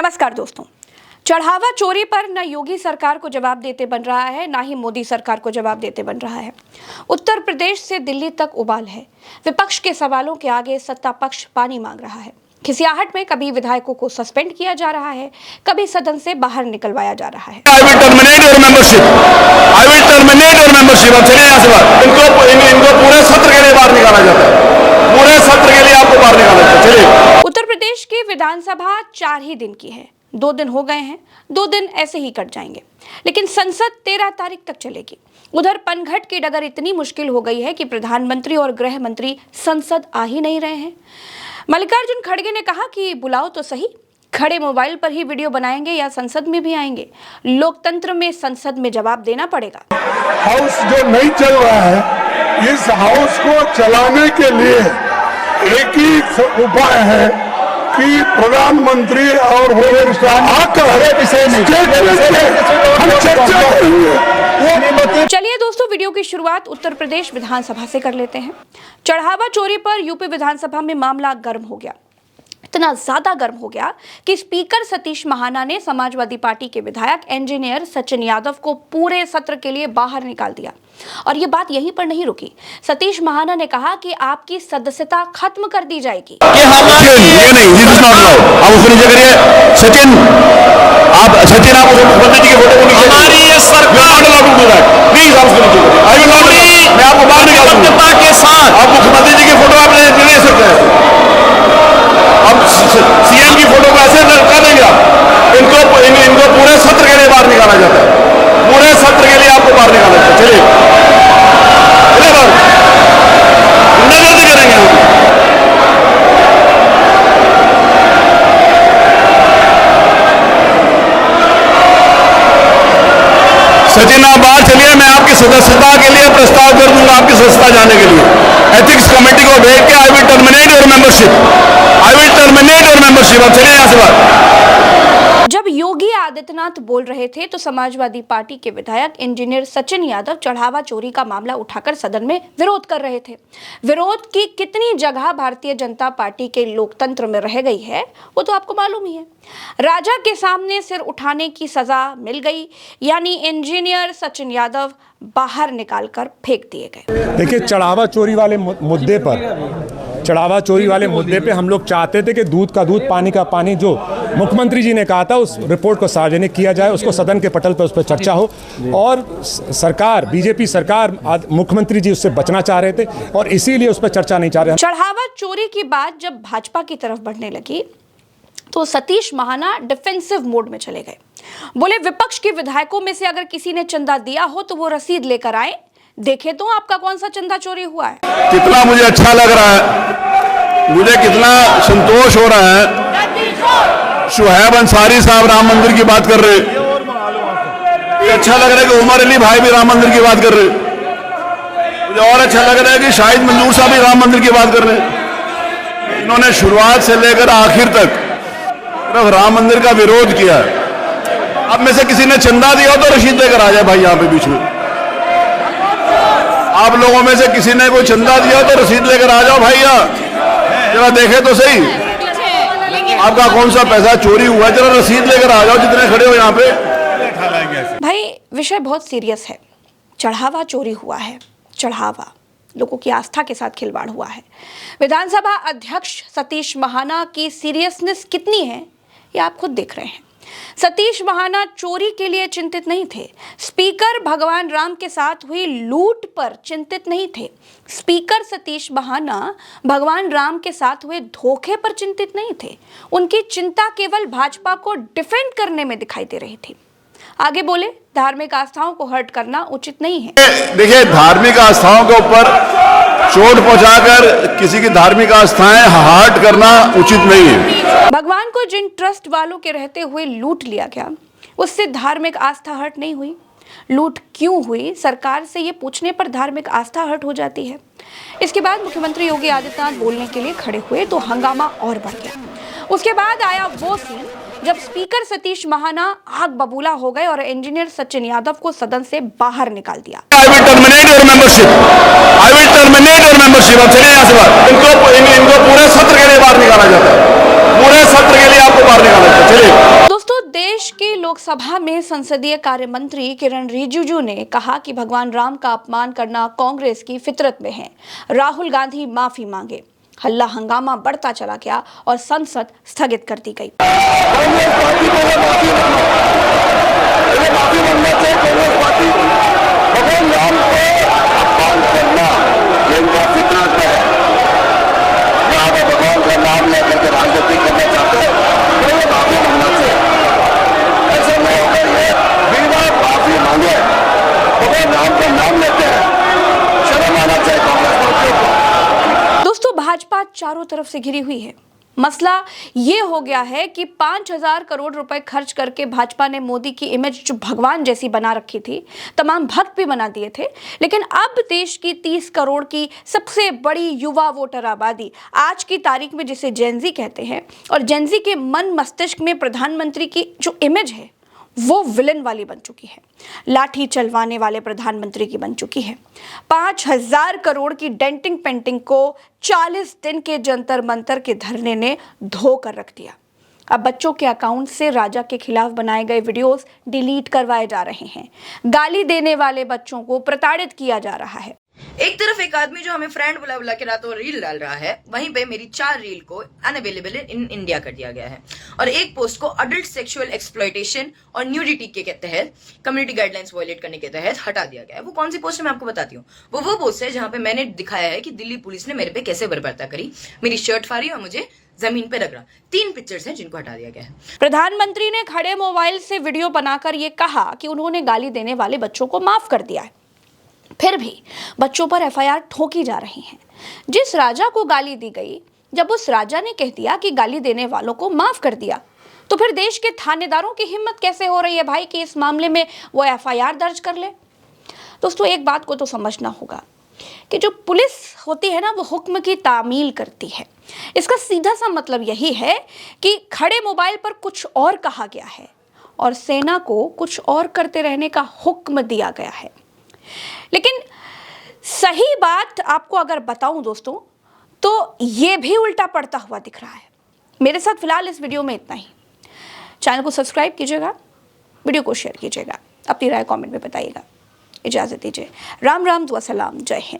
नमस्कार दोस्तों, चढ़ावा चोरी पर न योगी सरकार को जवाब देते बन रहा है, ना ही मोदी सरकार को जवाब देते बन रहा है। उत्तर प्रदेश से दिल्ली तक उबाल है। विपक्ष के सवालों के आगे सत्ता पक्ष पानी मांग रहा है। खिसियाहट में कभी विधायकों को सस्पेंड किया जा रहा है, कभी सदन से बाहर निकलवाया जा रहा है। I will terminate your membership. I will terminate your membership. अब चलिए यहाँ से बाहर। इनको पूरे सत्र के लिए बाहर निकाला जाता है। पूरे सत्र के लिए आपको बाहर निकाला जाता है। चलिए। उत्तर प्रदेश की विधानसभा 4 ही दिन की है। 2 दिन हो गए हैं, 2 दिन ऐसे ही कट जाएंगे, लेकिन संसद 13 तारीख तक चलेगी। उधर पनघट की डगर इतनी मुश्किल हो गई है कि प्रधानमंत्री और गृह मंत्री संसद आ ही नहीं रहे हैं। मल्लिकार्जुन खड़गे ने कहा कि बुलाओ तो सही, खड़े मोबाइल पर ही वीडियो बनाएंगे या संसद में भी आएंगे। लोकतंत्र में संसद में जवाब देना पड़ेगा। हाउस जो नहीं चल रहा है, इस हाउस को चलाने के लिए एक ही उपाय है कि प्रधानमंत्री और चलिए दोस्तों, वीडियो की शुरुआत उत्तर प्रदेश विधानसभा से कर लेते हैं। चढ़ावा चोरी पर यूपी विधानसभा में मामला गर्म हो गया। इतना ज्यादा गर्म हो गया कि स्पीकर सतीश महाना ने समाजवादी पार्टी के विधायक इंजीनियर सचिन यादव को पूरे सत्र के लिए बाहर निकाल दिया। और ये बात यहीं पर नहीं रुकी। सतीश महाना ने कहा कि आपकी सदस्यता खत्म कर दी जाएगी। सचिन आप मुख्यमंत्री जी के फोटो को हमारी ये सरकार प्लीज आप मैं आपको बाहर निकालूंगा के साथ। आप मुख्यमंत्री जी की फोटो आप ले सकते हैं। अब सीएम की फोटो को ऐसे कर देंगे आप। इनको पूरे सत्र के लिए बाहर निकाला जाता है। पूरे सत्र के लिए आपको बाहर निकाला जाता है। चलिए बाहर गुंडागर्दी करेंगे हम। सचिन आप बाहर चलिए, मैं आपकी सदस्यता के लिए प्रस्ताव कर दूंगा, आपकी सदस्यता जाने के लिए। एथिक्स कमेटी को भेज के I will terminate your membership. I will terminate your membership. अब चलिए यहाँ से बाहर। जब योगी आदित्यनाथ बोल रहे थे तो समाजवादी पार्टी के विधायक इंजीनियर सचिन यादव चढ़ावा चोरी का मामला उठाकर सदन में विरोध कर रहे थे। विरोध की कितनी जगह भारतीय जनता पार्टी के लोकतंत्र में रह गई है वो तो आपको मालूम ही है। राजा के सामने सिर उठाने की सजा मिल गई, यानी इंजीनियर सचिन यादव बाहर निकालकर फेंक दिए गए। देखिए, चढ़ावा चोरी वाले मुद्दे पे हम लोग चाहते थे कि दूध का दूध पानी का पानी जो मुख्यमंत्री जी ने कहा था उस रिपोर्ट को सार्वजनिक किया जाए, उसको सदन के पटल पर उस पर चर्चा हो। और सरकार, बीजेपी सरकार, मुख्यमंत्री जी उससे बचना चाह रहे थे और इसीलिए उस पर चर्चा नहीं चाह रहे। चढ़ावा चोरी की बात जब भाजपा की तरफ बढ़ने लगी तो सतीश महाना डिफेंसिव मोड में चले गए। बोले विपक्ष के विधायकों में से अगर किसी ने चंदा दिया हो तो वो रसीद लेकर आए, देखे तो आपका कौन सा चंदा चोरी हुआ है। कितना मुझे अच्छा लग रहा है, मुझे कितना संतोष हो रहा है। शुहैब अंसारी साहब राम मंदिर की बात कर रहे, अच्छा लग रहा है कि उमर अली भाई भी राम मंदिर की बात कर रहे। मुझे और अच्छा लग रहा है कि शाहिद मंजूर साहब भी राम मंदिर की बात कर रहे। इन्होंने शुरुआत से लेकर आखिर तक सिर्फ राम मंदिर का विरोध किया है। अब में से किसी ने चंदा दिया हो तो रसीद लेकर आ जाए भाई यहाँ पे बीच में। आप लोगों में से किसी ने कोई चंदा दिया हो तो रसीद लेकर आ जाओ भाई, यहाँ जरा देखे तो सही आपका कौन सा पैसा चोरी हुआ है। जरा रसीद लेकर आ जाओ जितने खड़े हो यहाँ पे। भाई विषय बहुत सीरियस है। चढ़ावा चोरी हुआ है। चढ़ावा, लोगों की आस्था के साथ खिलवाड़ हुआ है। विधानसभा अध्यक्ष सतीश महाना की सीरियसनेस कितनी है ये आप खुद देख रहे हैं। सतीश महाना चोरी के लिए चिंतित नहीं थे। स्पीकर भगवान राम के साथ हुई लूट पर चिंतित नहीं थे। स्पीकर सतीश महाना भगवान राम के साथ हुए धोखे पर चिंतित नहीं थे। उनकी चिंता केवल भाजपा को डिफेंड करने में दिखाई दे रही थी। आगे बोले, धार्मिक आस्थाओं को हर्ट करना उचित नहीं है। देखिए, धार्मिक आस्थाओं के ऊपर चोट पहुंचाकर किसी की धार्मिक आस्थाएं हर्ट करना उचित नहीं है। भगवान को जिन ट्रस्ट वालों के रहते हुए लूट लिया गया, उससे धार्मिक आस्था हर्ट नहीं हुई। लूट क्यों हुई, सरकार से ये पूछने पर धार्मिक आस्था हर्ट हो जाती है। इसके बाद मुख्यमंत्री योगी आदित्यनाथ बोलने के लिए खड़े हुए तो हंगामा और बढ़ गया। उसके बाद आया वो सीन जब स्पीकर सतीश महाना आग बबूला हो गए और इंजीनियर सचिन यादव को सदन से बाहर निकाल दिया। I will terminate your membership. I will terminate your membership. अब चलिए यहाँ से बाहर। इनको पूरे सत्र के लिए बाहर निकाला जाता है। पूरे सत्र के लिए आपको बाहर निकाला जाता है। चलिए। लोकसभा में संसदीय कार्य मंत्री किरण रिजिजू ने कहा कि भगवान राम का अपमान करना कांग्रेस की फितरत में है। राहुल गांधी माफी मांगे। हल्ला हंगामा बढ़ता चला गया और संसद स्थगित कर दी गई। दोस्तों, भाजपा चारों तरफ से घिरी हुई है। मसला ये हो गया है कि 5,000 करोड़ रुपए खर्च करके भाजपा ने मोदी की इमेज जो भगवान जैसी बना रखी थी, तमाम भक्त भी बना दिए थे, लेकिन अब देश की 30 करोड़ की सबसे बड़ी युवा वोटर आबादी आज की तारीख में जिसे जेनजी कहते हैं, और जेनजी के मन मस्तिष्क में प्रधानमंत्री की जो इमेज है वो विलन वाली बन चुकी है, लाठी चलवाने वाले प्रधानमंत्री की बन चुकी है। 5,000 करोड़ की डेंटिंग पेंटिंग को 40 दिन के जंतर मंतर के धरने ने धो कर रख दिया। अब बच्चों के अकाउंट से राजा के खिलाफ बनाए गए वीडियोस डिलीट करवाए जा रहे हैं। गाली देने वाले बच्चों को प्रताड़ित किया जा रहा है। एक तरफ एक आदमी जो हमें फ्रेंड बुला बुला के रातों रील डाल रहा है, वहीं पे मेरी 4 रील को अनअवेलेबल इन इंडिया कर दिया गया है, और एक पोस्ट को अडल्ट सेक्सुअल एक्सप्लॉयटेशन और न्यूडिटी के तहत कम्युनिटी गाइडलाइंस वायलेट करने के तहत हटा दिया गया है। वो कौन सी पोस्ट है मैं आपको बताती हूँ। वो पोस्ट है जहां पे मैंने दिखाया है कि दिल्ली पुलिस ने मेरे पे कैसे बर्बरता करी, मेरी शर्ट फाड़ी और मुझे जमीन पे रगड़ा। 3 पिक्चर्स हैं जिनको हटा दिया गया है। प्रधानमंत्री ने खड़े मोबाइल से वीडियो बनाकर ये कहा कि उन्होंने गाली देने वाले बच्चों को माफ कर दिया है। फिर भी बच्चों पर एफआईआर ठोकी जा रही हैं। जिस राजा को गाली दी गई, जब उस राजा ने कह दिया कि गाली देने वालों को माफ कर दिया, तो फिर देश के थानेदारों की हिम्मत कैसे हो रही है भाई कि इस मामले में वो एफआईआर दर्ज कर ले। दोस्तों, एक बात को तो समझना होगा कि जो पुलिस होती है ना, वो हुक्म की तामील करती है। इसका सीधा सा मतलब यही है कि खड़े मोबाइल पर कुछ और कहा गया है और सेना को कुछ और करते रहने का हुक्म दिया गया है। लेकिन सही बात आपको अगर बताऊं दोस्तों, तो ये भी उल्टा पड़ता हुआ दिख रहा है। मेरे साथ फिलहाल इस वीडियो में इतना ही। चैनल को सब्सक्राइब कीजिएगा, वीडियो को शेयर कीजिएगा, अपनी राय कमेंट में बताइएगा। इजाज़त दीजिए। राम राम, दुआ सलाम, जय हिंद।